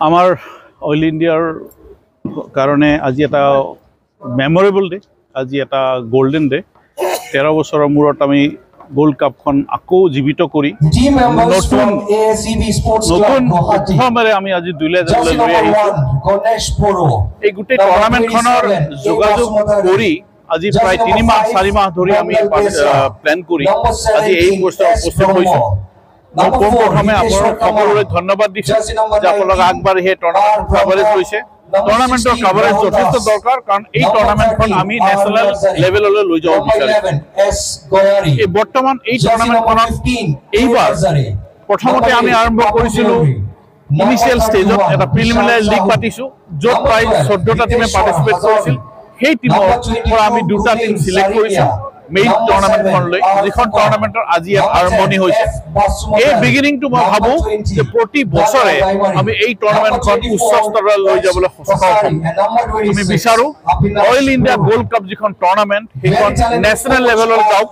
আমাৰ অইল ইণ্ডিয়াৰ কাৰণে আজি এটা মেমৰেবল ডে, আজি এটা গোল্ডেন ডে। 13 বছৰৰ মূৰত আমি গোল্ড কাপখন আকৌ জীৱিত কৰি নতুন উৎসৱেৰে আমি আজি দুলীয়াজানলৈ লৈ আহিছোঁ। এই গোটেই টুৰ্ণামেণ্টখনৰ যোগাযোগ কৰি আজি প্ৰায় 3-4 মাহ ধৰি আমি প্লেন কৰি আজি এই উপস্থিত হৈছোঁ। মই পোনপ্ৰথমে আপোনালোক সকলোলৈ ধন্যবাদ দিছোঁ যে আপোনালোক আগবাঢ়ি সেই টুৰ্ণামেণ্ট কাভাৰেজ লৈছে। টুৰ্ণামেণ্টৰ কাভাৰেজ যথেষ্ট দৰকাৰ, কাৰণ এই টুৰ্ণামেণ্টখন আমি নেশ্যনেল লেভেললৈ লৈ যাব বিচাৰিছোঁ। বৰ্তমান এই টুৰ্ণামেণ্টখনত এইবাৰ প্ৰথমতে আমি আৰম্ভ কৰিছিলোঁ ইনিচিয়েল ষ্টেজত এটা প্ৰিলিমিনাৰী লীগ পাতিছোঁ, য'ত প্ৰায় 14টা টিমে পাৰ্টিচিপেট কৰিছিল। সেই টিমৰ পৰা আমি 2টা টিম চিলেক্ট কৰিছোঁ মেইন টুৰ্ণামেণ্টখনলৈ, যিখন টুৰ্ণামেণ্টৰ আজি আৰম্ভণি হৈছে। এই বিগিনিংটো মই ভাবোঁ যে প্ৰতি বছৰে আমি এই টুৰ্ণামেণ্টখন উচ্চ স্তৰলৈ লৈ যাবলৈ সক্ষম হ'ম। আমি বিচাৰোঁ অইল ইণ্ডিয়া গোল্ড কাপ যিখন টুৰ্ণামেণ্ট সেইখন নেশ্যনেল লেভেলৰ যাওক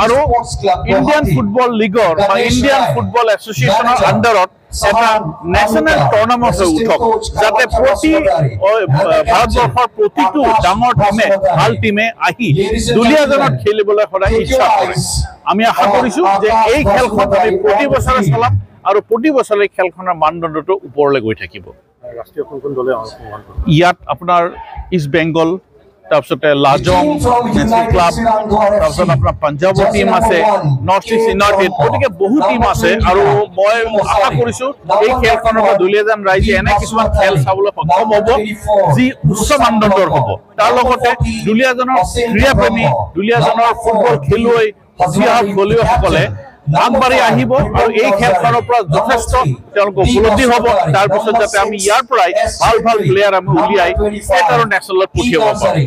আৰু ইণ্ডিয়ান ফুটবল লীগৰ বা ইণ্ডিয়ান ফুটবল এছ'চিয়েশ্যনৰ আণ্ডাৰত এটা নেশ্যনেল টুৰ্ণামেণ্ট হৈ উঠক, যাতে ভাৰতবৰ্ষৰ প্ৰতিটো ডাঙৰ টিমে ভাল টিমে আহি দুলীয়াজানত খেলিবলৈ সদায় ইচ্ছা কৰে। আমি আশা কৰিছোঁ যে এই খেলখন আমি প্ৰতি বছৰে চলাম আৰু প্ৰতি বছৰে খেলখনৰ মানদণ্ডটো ওপৰলৈ গৈ থাকিব। ইয়াত আপোনাৰ ইষ্ট বেংগল, তাৰপিছতে লাজং নেশ্যনেল ক্লাব, তাৰপিছত আপোনাৰ পাঞ্জাৱৰ টিম আছে, নৰ্থ ইষ্ট ইউনাইটেড, গতিকে বহু টিম আছে। আৰু মই আশা কৰিছোঁ এই খেলখনৰ পৰা দুলীয়াজান ৰাইজে এনে কিছুমান খেল চাবলৈ সক্ষম হ'ব যি উচ্চ মানদণ্ডৰ হ'ব। তাৰ লগতে দুলীয়াজানৰ ক্ৰীড়াপ্ৰেমী, দুলীয়াজানৰ ফুটবল খেলুৱৈ, খেলুৱৈসকলে আগবাঢ়ি আহিব আৰু এই খেলখনৰ পৰা যথেষ্ট তেওঁলোক উপলব্ধি হ'ব। তাৰপিছত যাতে আমি ইয়াৰ পৰাই ভাল ভাল প্লেয়াৰ আমি উলিয়াই এটা নেশ্যনেলত পঠিয়াব পাৰোঁ।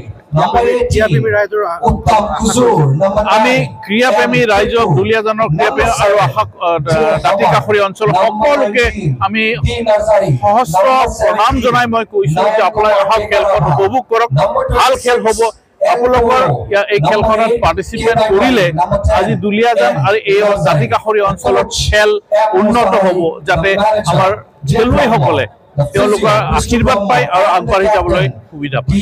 আমি ক্ৰীড়াপ্ৰেমী ৰাইজক, দুলীয়াজানৰ ক্ৰীড়াপ্ৰেমী আৰু দাঁতি কাষৰীয়া অঞ্চলৰ সকলোকে আমি সহস্ৰ প্ৰণাম জনাই মই কৈছোঁ যে আপোনালোকে অহা খেলখন উপভোগ কৰক, ভাল খেল হ'ব। আপোনালোকৰ এই খেলখনত পাৰ্টিচিপেট কৰিলে আজি দুলীয়াজান আৰু এই দাঁতি কাষৰীয়া অঞ্চলত খেল উন্নত হ'ব, যাতে আমাৰ খেলুৱৈসকলে তেওঁলোকৰ আশীৰ্বাদ পায় আৰু আগবাঢ়ি যাবলৈ সুবিধা পায়।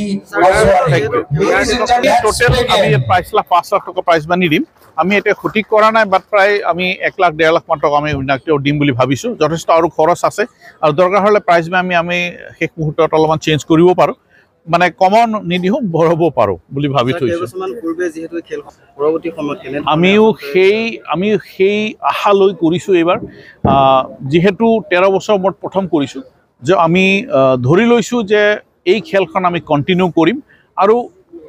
টোটেল আমি 5 লাখ টকা প্ৰাইজ মানি দিম। আমি এতিয়া সঠিক কৰা নাই, বাট প্ৰায় আমি 1 লাখ 1.5 লাখ মান টকা আমি দিম বুলি ভাবিছোঁ। যথেষ্ট আৰু খৰচ আছে আৰু দৰকাৰ হ'লে প্ৰাইজ আমি শেষ মুহূৰ্তত অলপমান চেঞ্জ কৰিব পাৰোঁ, মানে কমন নিদিওঁ, বঢ়াব পাৰোঁ বুলি ভাবি থৈছোঁ। আমিও সেই আশা লৈ কৰিছোঁ এইবাৰ, যিহেতু 13 বছৰ মূৰত প্ৰথম কৰিছোঁ, যে আমি ধৰি লৈছোঁ যে এই খেলখন আমি কণ্টিনিউ কৰিম আৰু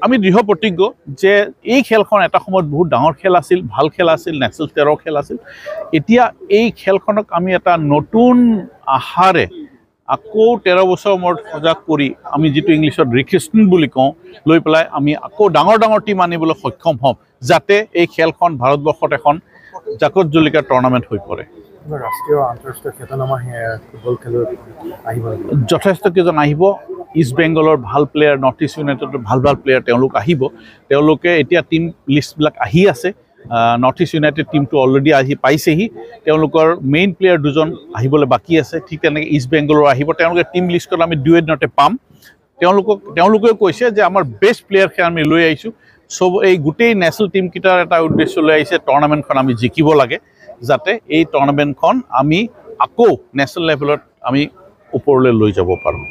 আমি দৃঢ় প্ৰতিজ্ঞ যে এই খেলখন এটা সময়ত বহুত ডাঙৰ খেল আছিল, ভাল খেল আছিল, নেশ্যনেল স্তৰৰ খেল আছিল। এতিয়া এই খেলখনক আমি এটা নতুন আশাৰে আকৌ 13 বছৰৰ মূৰত সজাগ কৰি আমি যিটো ইংলিছত ৰিক্ৰিউটমেণ্ট বুলি কওঁ, লৈ পেলাই আমি আকৌ ডাঙৰ ডাঙৰ টিম আনিবলৈ সক্ষম হ'ম, যাতে এই খেলখন ভাৰতবৰ্ষত এখন জাকত জিলিকা টুৰ্ণামেণ্ট হৈ পৰে। যথেষ্ট কেইজন আহিব। ইষ্ট বেংগলৰ ভাল প্লেয়াৰ, নৰ্থ ইষ্ট ইউনাইটেডৰ ভাল ভাল প্লেয়াৰ তেওঁলোক আহিব। তেওঁলোকে এতিয়া টিম লিষ্টবিলাক আহি আছে। নৰ্থ ইষ্ট ইউনাইটেড টিমটো অলৰেডি আহি পাইছেহি, তেওঁলোকৰ মেইন প্লেয়াৰ 2জন আহিবলৈ বাকী আছে। ঠিক তেনেকৈ ইষ্ট বেংগলৰ আহিব, তেওঁলোকে টিম লিষ্টত আমি 2 এদিনতে পাম। তেওঁলোকেও কৈছে যে আমাৰ বেষ্ট প্লেয়াৰখিনি আমি লৈ আহিছোঁ। চব এই গোটেই নেশ্যনেল টিমকেইটাৰ এটা উদ্দেশ্য লৈ আহিছে, টুৰ্ণামেণ্টখন আমি জিকিব লাগে, যাতে এই টুৰ্ণামেণ্টখন আমি আকৌ নেশ্যনেল লেভেলত আমি ওপৰলৈ লৈ যাব পাৰোঁ।